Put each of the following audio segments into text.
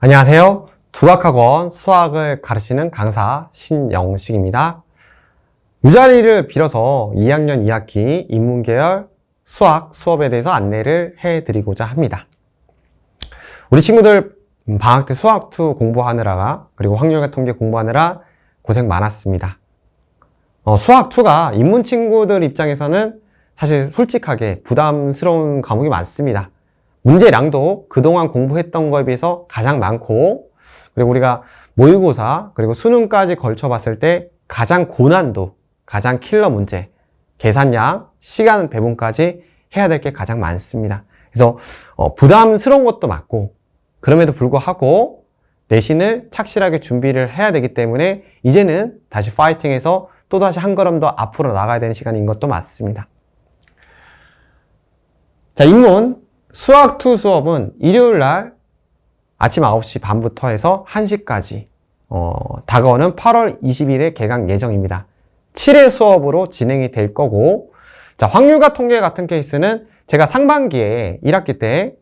안녕하세요. 두학학원 수학을 가르치는 강사 신영식입니다. 이 자리를 빌어서 2학년 2학기 인문계열 수학 수업에 대해서 안내를 해드리고자 합니다. 우리 친구들 방학 때 수학2 공부하느라 그리고 확률과 통계 공부하느라 고생 많았습니다. 수학2가 인문 친구들 입장에서는 사실 솔직하게 부담스러운 과목이 많습니다. 문제량도 그동안 공부했던 거에 비해서 가장 많고, 그리고 우리가 모의고사 그리고 수능까지 걸쳐 봤을 때 가장 고난도, 가장 킬러 문제, 계산량, 시간 배분까지 해야 될 게 가장 많습니다. 그래서 부담스러운 것도 맞고, 그럼에도 불구하고 내신을 착실하게 준비를 해야 되기 때문에 이제는 다시 파이팅해서 또다시 한 걸음 더 앞으로 나가야 되는 시간인 것도 맞습니다. 자, 인문 수학2 수업은 일요일날 아침 9시 반부터 해서 1시까지 다가오는 8월 20일에 개강 예정입니다. 7회 수업으로 진행이 될 거고, 자, 확률과 통계 같은 케이스는 제가 상반기에 1학기 때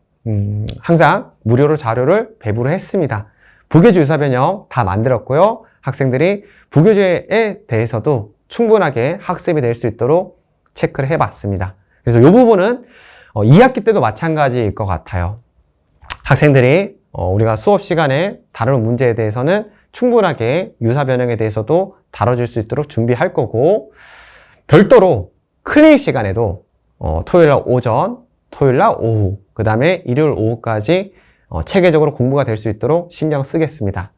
항상 무료로 자료를 배부를 했습니다. 부교재 유사변형 다 만들었고요. 학생들이 부교재에 대해서도 충분하게 학습이 될 수 있도록 체크를 해봤습니다. 그래서 이 부분은 2학기 때도 마찬가지일 것 같아요. 학생들이 우리가 수업 시간에 다루는 문제에 대해서는 충분하게 유사변형에 대해서도 다뤄질 수 있도록 준비할 거고, 별도로 클리닉 시간에도 토요일날 오전, 토요일날 오후, 그 다음에 일요일 오후까지 체계적으로 공부가 될 수 있도록 신경 쓰겠습니다.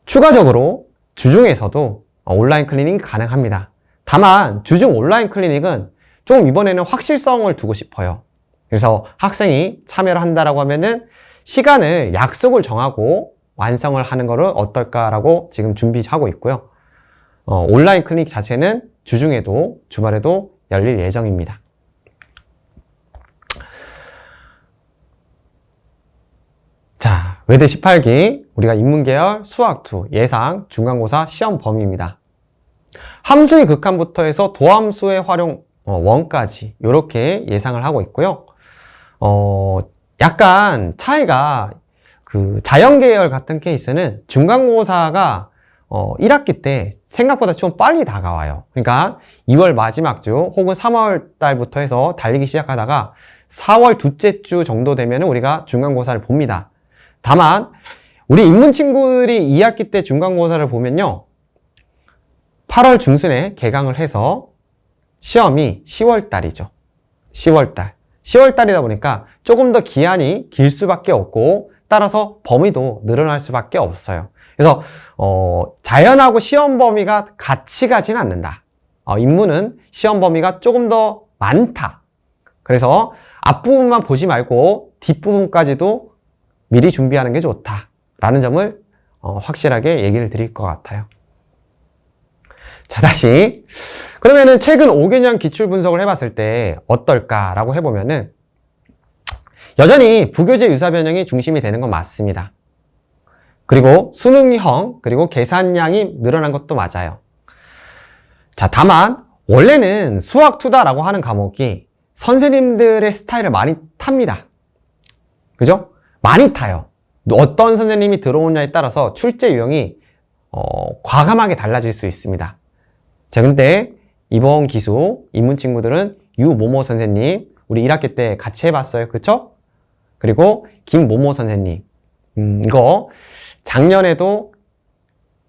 추가적으로 주중에서도 온라인 클리닉이 가능합니다. 다만 주중 온라인 클리닉은 좀 이번에는 확실성을 두고 싶어요. 그래서 학생이 참여를 한다라고 하면은 시간을 약속을 정하고 완성을 하는 거를 어떨까라고 지금 준비하고 있고요. 온라인 클리닉 자체는 주중에도 주말에도 열릴 예정입니다. 자, 외대 18기 우리가 인문계열 수학2 예상 중간고사 시험 범위입니다. 함수의 극한부터 해서 도함수의 활용 원까지 이렇게 예상을 하고 있고요. 약간 차이가 그 자연계열 같은 케이스는 중간고사가 1학기 때 생각보다 좀 빨리 다가와요. 그러니까 2월 마지막 주 혹은 3월 달부터 해서 달리기 시작하다가 4월 둘째 주 정도 되면 우리가 중간고사를 봅니다. 다만 우리 인문 친구들이 2학기 때 중간고사를 보면요, 8월 중순에 개강을 해서 시험이 10월 달이죠. 10월 달. 10월 달이다 보니까 조금 더 기한이 길 수밖에 없고, 따라서 범위도 늘어날 수밖에 없어요. 그래서 자연하고 시험 범위가 같이 가진 않는다. 인문은 시험 범위가 조금 더 많다. 그래서 앞부분만 보지 말고 뒷부분까지도 미리 준비하는 게 좋다라는 점을 확실하게 얘기를 드릴 것 같아요. 자, 다시 그러면은 최근 5개년 기출 분석을 해봤을 때 어떨까라고 해보면은 여전히 부교재 유사변형이 중심이 되는 건 맞습니다. 그리고 수능형 그리고 계산량이 늘어난 것도 맞아요. 자, 다만 원래는 수학2다라고 하는 과목이 선생님들의 스타일을 많이 탑니다. 그죠? 많이 타요. 어떤 선생님이 들어오냐에 따라서 출제 유형이 과감하게 달라질 수 있습니다. 자, 근데 이번 기수 인문 친구들은 유모모 선생님 우리 1학기 때 같이 해봤어요. 그쵸? 그리고 김모모 선생님, 이거 작년에도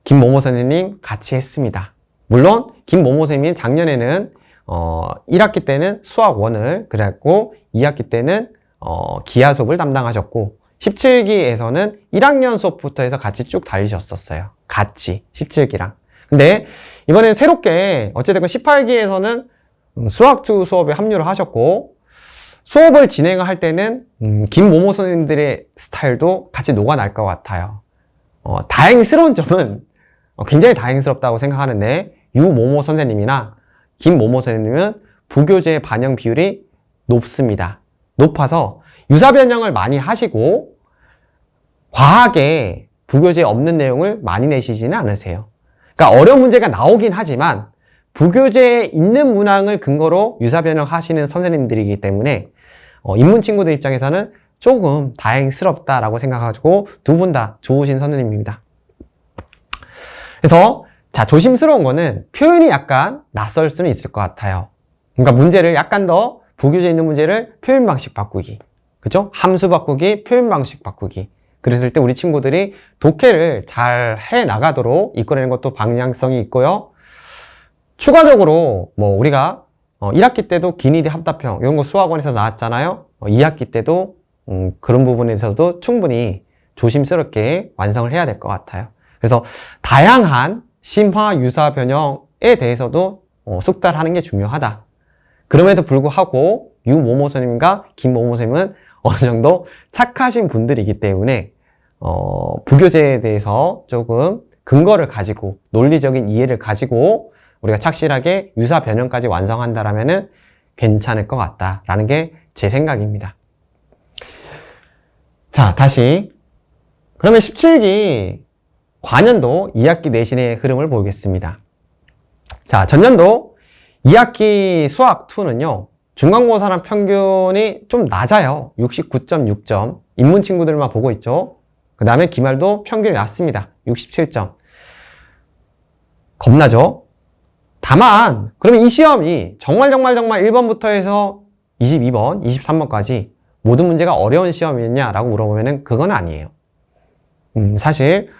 김모모 선생님 같이 했습니다. 물론 김모모 선생님이 작년에는 1학기 때는 수학 1을 그랬고 2학기 때는 기하 수업을 담당하셨고 17기에서는 1학년 수업부터 해서 같이 쭉 달리셨었어요. 같이 17기랑. 근데 이번엔 새롭게 어쨌든 18기에서는 수학2 수업에 합류를 하셨고, 수업을 진행을 할 때는 김모모 선생님들의 스타일도 같이 녹아날 것 같아요. 다행스러운 점은 굉장히 다행스럽다고 생각하는데, 유모모 선생님이나 김모모 선생님은 부교재 반영 비율이 높습니다. 높아서 유사변형을 많이 하시고 과하게 부교재에 없는 내용을 많이 내시지는 않으세요. 그러니까 어려운 문제가 나오긴 하지만 부교재에 있는 문항을 근거로 유사변형 하시는 선생님들이기 때문에 인문 친구들 입장에서는 조금 다행스럽다라고 생각하고 두 분 다 좋으신 선생님입니다. 그래서 자, 조심스러운 거는 표현이 약간 낯설 수는 있을 것 같아요. 그러니까 문제를 약간 더 부교재 있는 문제를 표현 방식 바꾸기, 그죠? 함수 바꾸기, 표현 방식 바꾸기. 그랬을 때 우리 친구들이 독해를 잘 해 나가도록 이끌어내는 것도 방향성이 있고요. 추가적으로 뭐 우리가 1학기 때도 기니디 합답형 이런 거 수학원에서 나왔잖아요. 2학기 때도 그런 부분에서도 충분히 조심스럽게 완성을 해야 될 것 같아요. 그래서 다양한 심화, 유사, 변형에 대해서도 숙달하는 게 중요하다. 그럼에도 불구하고 유모모 선생님과 김모모 선생님은 어느 정도 착하신 분들이기 때문에 부교재에 대해서 조금 근거를 가지고 논리적인 이해를 가지고 우리가 착실하게 유사 변형까지 완성한다라면은 괜찮을 것 같다라는 게 제 생각입니다. 자, 다시 그러면 17기 관연도 2학기 내신의 흐름을 보겠습니다. 자, 전년도 2학기 수학 2는요, 중간고사랑 평균이 좀 낮아요. 69.6점. 인문 친구들만 보고 있죠. 그 다음에 기말도 평균이 낮습니다. 67점. 겁나죠? 다만, 그러면 이 시험이 정말 1번부터 해서 22번, 23번까지 모든 문제가 어려운 시험이냐라고 물어보면은 그건 아니에요. 사실,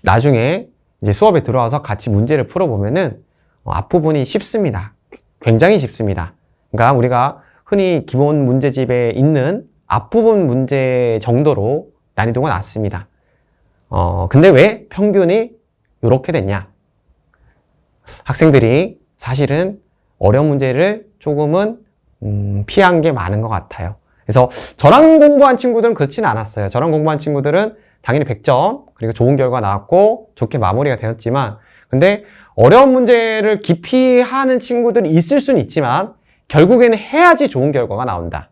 나중에 이제 수업에 들어와서 같이 문제를 풀어보면은 앞부분이 쉽습니다. 굉장히 쉽습니다. 그러니까 우리가 흔히 기본 문제집에 있는 앞부분 문제 정도로 난이도가 낮습니다. 근데 왜 평균이 이렇게 됐냐? 학생들이 사실은 어려운 문제를 조금은 피한 게 많은 것 같아요. 그래서 저랑 공부한 친구들은 그렇지는 않았어요. 저랑 공부한 친구들은 당연히 100점, 그리고 좋은 결과 나왔고 좋게 마무리가 되었지만, 근데 어려운 문제를 깊이 하는 친구들이 있을 수는 있지만 결국에는 해야지 좋은 결과가 나온다.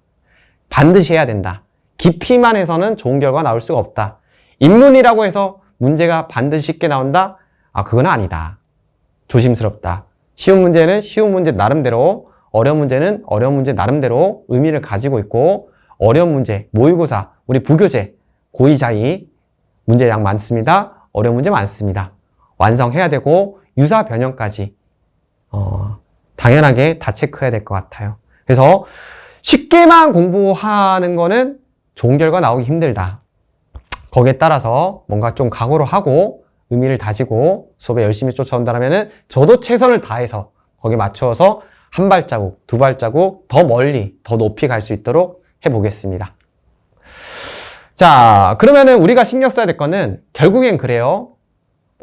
반드시 해야 된다. 깊이만 해서는 좋은 결과가 나올 수가 없다. 인문이라고 해서 문제가 반드시 쉽게 나온다? 그건 아니다. 조심스럽다. 쉬운 문제는 쉬운 문제 나름대로, 어려운 문제는 어려운 문제 나름대로 의미를 가지고 있고, 어려운 문제, 모의고사, 우리 부교재, 고2, 자2 문제량 많습니다. 어려운 문제 많습니다. 완성해야 되고 유사 변형까지 당연하게 다 체크해야 될 것 같아요. 그래서 쉽게만 공부하는 거는 좋은 결과 나오기 힘들다. 거기에 따라서 뭔가 좀 각오를 하고 의미를 다지고 수업에 열심히 쫓아온다면 저도 최선을 다해서 거기에 맞춰서 한 발자국, 두 발자국 더 멀리, 더 높이 갈 수 있도록 해보겠습니다. 자, 그러면은 우리가 신경 써야 될 거는 결국엔 그래요.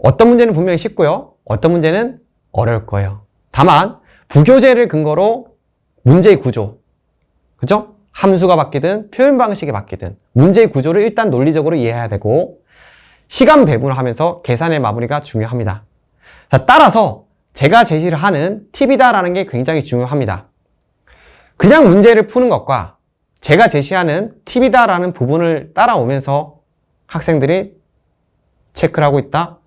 어떤 문제는 분명히 쉽고요. 어떤 문제는 어려울 거예요. 다만 부교재를 근거로 문제의 구조, 그죠? 함수가 바뀌든 표현 방식이 바뀌든 문제의 구조를 일단 논리적으로 이해해야 되고, 시간 배분을 하면서 계산의 마무리가 중요합니다. 자, 따라서 제가 제시를 하는 팁이다라는 게 굉장히 중요합니다. 그냥 문제를 푸는 것과 제가 제시하는 팁이다라는 부분을 따라오면서 학생들이 체크를 하고 있다.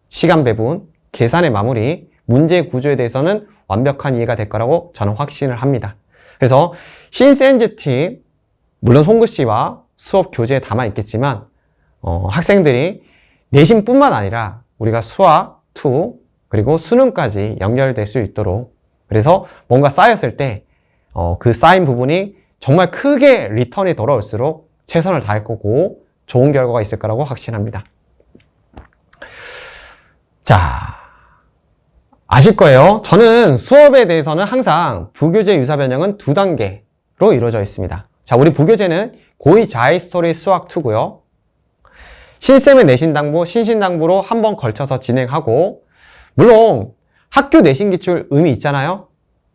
시간 배분, 계산의 마무리, 문제의 구조에 대해서는 완벽한 이해가 될 거라고 저는 확신을 합니다. 그래서 신센즈 팁, 물론 송구씨와 수업 교재에 담아 있겠지만 학생들이 내신뿐만 아니라 우리가 수학, 투, 그리고 수능까지 연결될 수 있도록, 그래서 뭔가 쌓였을 때 그 쌓인 부분이 정말 크게 리턴이 돌아올수록 최선을 다할 거고 좋은 결과가 있을 거라고 확신합니다. 자, 아실 거예요. 저는 수업에 대해서는 항상 부교재 유사 변형은 2단계로 이루어져 있습니다. 자, 우리 부교재는 고2 자히스토리 수학 2고요. 신쌤의 내신당부, 신신당부로 한 번 걸쳐서 진행하고, 물론 학교 내신 기출 의미 있잖아요.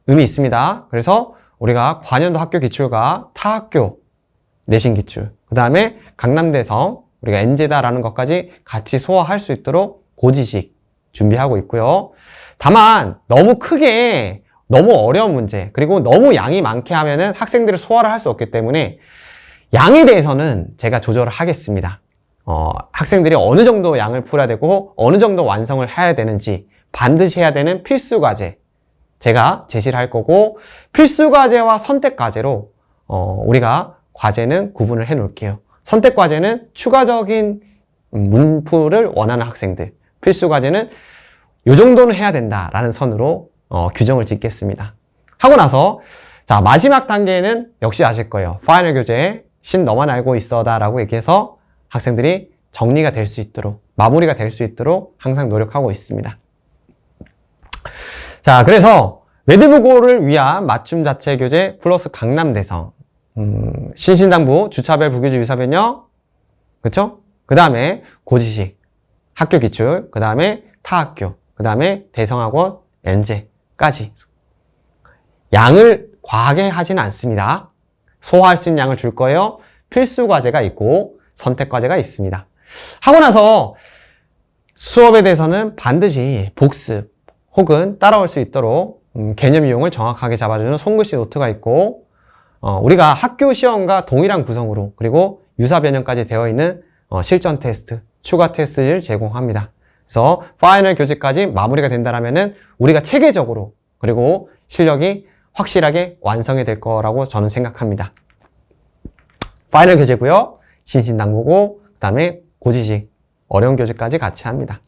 의미 있습니다. 그래서 우리가 관연도 학교 기출과 타학교 내신 기출, 그 다음에 강남대성, 우리가 엔제다라는 것까지 같이 소화할 수 있도록 고지식 준비하고 있고요. 다만 너무 크게 너무 어려운 문제, 그리고 너무 양이 많게 하면은 학생들이 소화를 할 수 없기 때문에 양에 대해서는 제가 조절을 하겠습니다. 학생들이 어느 정도 양을 풀어야 되고 어느 정도 완성을 해야 되는지 반드시 해야 되는 필수 과제 제가 제시를 할 거고, 필수 과제와 선택 과제로 우리가 과제는 구분을 해 놓을게요. 선택 과제는 추가적인 문풀을 원하는 학생들, 필수 과제는 이 정도는 해야 된다라는 선으로 규정을 짓겠습니다. 하고 나서 자, 마지막 단계는 역시 아실 거예요. 파이널 교재 신 너만 알고 있어다 라고 얘기해서 학생들이 정리가 될 수 있도록, 마무리가 될 수 있도록 항상 노력하고 있습니다. 자, 그래서 매드부고를 위한 맞춤 자체 교재 플러스 강남대성, 신신당부, 주차별, 부교재, 유사변형, 그쵸? 그 다음에 고지식, 학교 기출, 그 다음에 타학교, 그 다음에 대성학원, 연재까지. 양을 과하게 하지는 않습니다. 소화할 수 있는 양을 줄 거예요. 필수 과제가 있고 선택 과제가 있습니다. 하고 나서 수업에 대해서는 반드시 복습 혹은 따라올 수 있도록 개념 이용을 정확하게 잡아주는 손글씨 노트가 있고 우리가 학교 시험과 동일한 구성으로 그리고 유사 변형까지 되어 있는 실전 테스트, 추가 테스트를 제공합니다. 그래서 파이널 교재까지 마무리가 된다면은 우리가 체계적으로 그리고 실력이 확실하게 완성이 될 거라고 저는 생각합니다. 파이널 교재고요. 신신당부고 그 다음에 고지식, 어려운 교재까지 같이 합니다.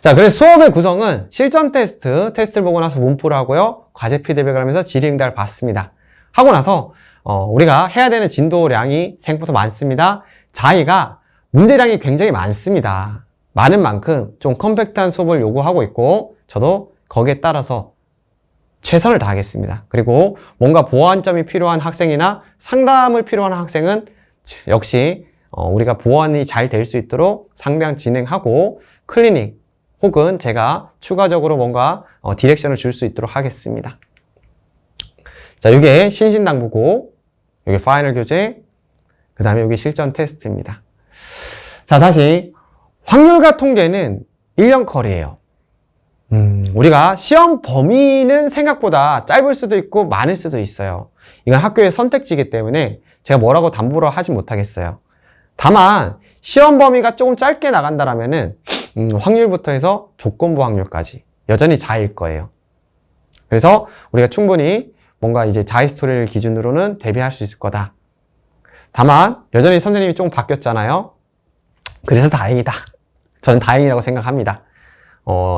자, 그래서 수업의 구성은 실전 테스트, 테스트를 보고 나서 문풀을 하고요. 과제 피드백을 하면서 질의응답을 받습니다. 하고 나서 우리가 해야 되는 진도량이 생각보다 많습니다. 자의가 문제량이 굉장히 많습니다. 많은 만큼 좀 컴팩트한 수업을 요구하고 있고 저도 거기에 따라서 최선을 다하겠습니다. 그리고 뭔가 보완점이 필요한 학생이나 상담을 필요한 학생은 역시 우리가 보완이 잘 될 수 있도록 상담 진행하고 클리닉 혹은 제가 추가적으로 뭔가 디렉션을 줄 수 있도록 하겠습니다. 자, 이게 신신당부고 여기 파이널 교재 그 다음에 여기 실전 테스트입니다. 자, 다시 확률과 통계는 1년 컬이에요. 우리가 시험 범위는 생각보다 짧을 수도 있고 많을 수도 있어요. 이건 학교의 선택지이기 때문에 제가 뭐라고 담보로 하지 못하겠어요. 다만 시험 범위가 조금 짧게 나간다라면은 확률부터 해서 조건부 확률까지 여전히 자일 거예요. 그래서 우리가 충분히 뭔가 이제 자이 스토리를 기준으로는 대비할 수 있을 거다. 다만 여전히 선생님이 조금 바뀌었잖아요. 그래서 다행이다. 저는 다행이라고 생각합니다.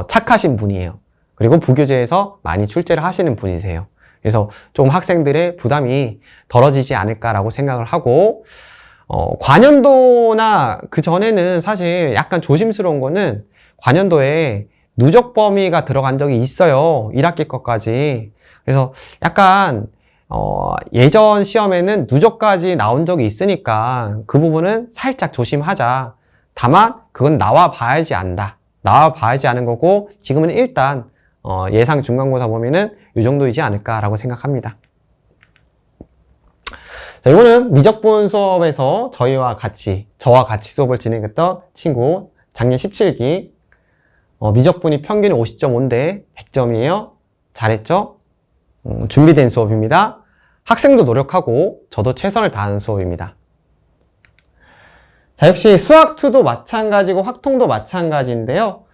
착하신 분이에요. 그리고 부교재에서 많이 출제를 하시는 분이세요. 그래서 좀 학생들의 부담이 덜어지지 않을까라고 생각을 하고 관연도나 그 전에는 사실 약간 조심스러운 거는 관연도에 누적 범위가 들어간 적이 있어요. 1학기 것까지. 그래서 약간 예전 시험에는 누적까지 나온 적이 있으니까 그 부분은 살짝 조심하자. 다만 그건 나와 봐야지 안다. 나와 봐야지 아는 거고 지금은 일단 예상 중간고사 범위는 이 정도이지 않을까라고 생각합니다. 자, 이거는 미적분 수업에서 저와 같이 수업을 진행했던 친구 작년 17기 미적분이 평균이 50.5인데 100점이에요. 잘했죠? 준비된 수업입니다. 학생도 노력하고 저도 최선을 다하는 수업입니다. 자, 역시 수학2도 마찬가지고 확통도 마찬가지인데요.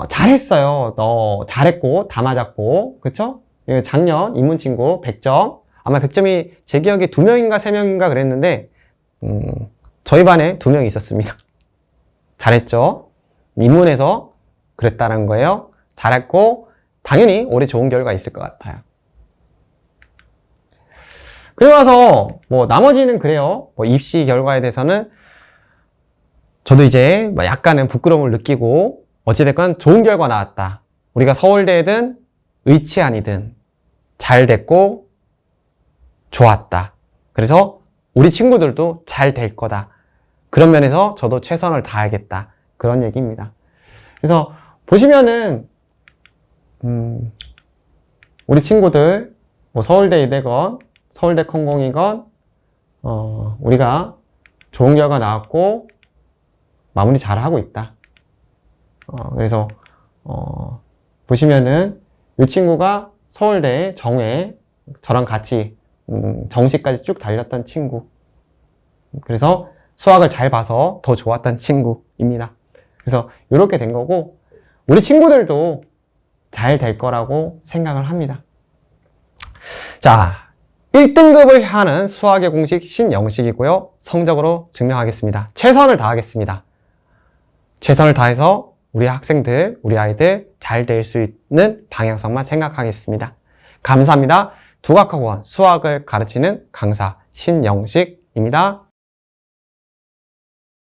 잘했어요. 잘했고 다 맞았고 그쵸? 작년 인문 친구 100점 아마 100점이 제 기억에 2명인가 3명인가 그랬는데 저희 반에 2명 있었습니다. 잘했죠? 인문에서 그랬다는 거예요. 잘했고 당연히 올해 좋은 결과 있을 것 같아요. 그리고 나서 뭐 나머지는 그래요. 뭐 입시 결과에 대해서는 저도 이제 약간은 부끄러움을 느끼고 어찌됐건 좋은 결과 나왔다. 우리가 서울대든 의치안이든 잘 됐고 좋았다. 그래서 우리 친구들도 잘 될 거다. 그런 면에서 저도 최선을 다하겠다. 그런 얘기입니다. 그래서 보시면은 우리 친구들 뭐 서울대 이대건 서울대 컴공이건 우리가 좋은 결과 나왔고 마무리 잘 하고 있다. 그래서 보시면은 이 친구가 서울대 정회 저랑 같이 정시까지 쭉 달렸던 친구. 그래서 수학을 잘 봐서 더 좋았던 친구입니다. 그래서 이렇게 된 거고 우리 친구들도 잘 될 거라고 생각을 합니다. 자, 1등급을 향하는 수학의 공식 신영식이고요. 성적으로 증명하겠습니다. 최선을 다하겠습니다. 최선을 다해서 우리 학생들, 우리 아이들 잘 될 수 있는 방향성만 생각하겠습니다. 감사합니다. 두각학원 수학을 가르치는 강사 신영식입니다.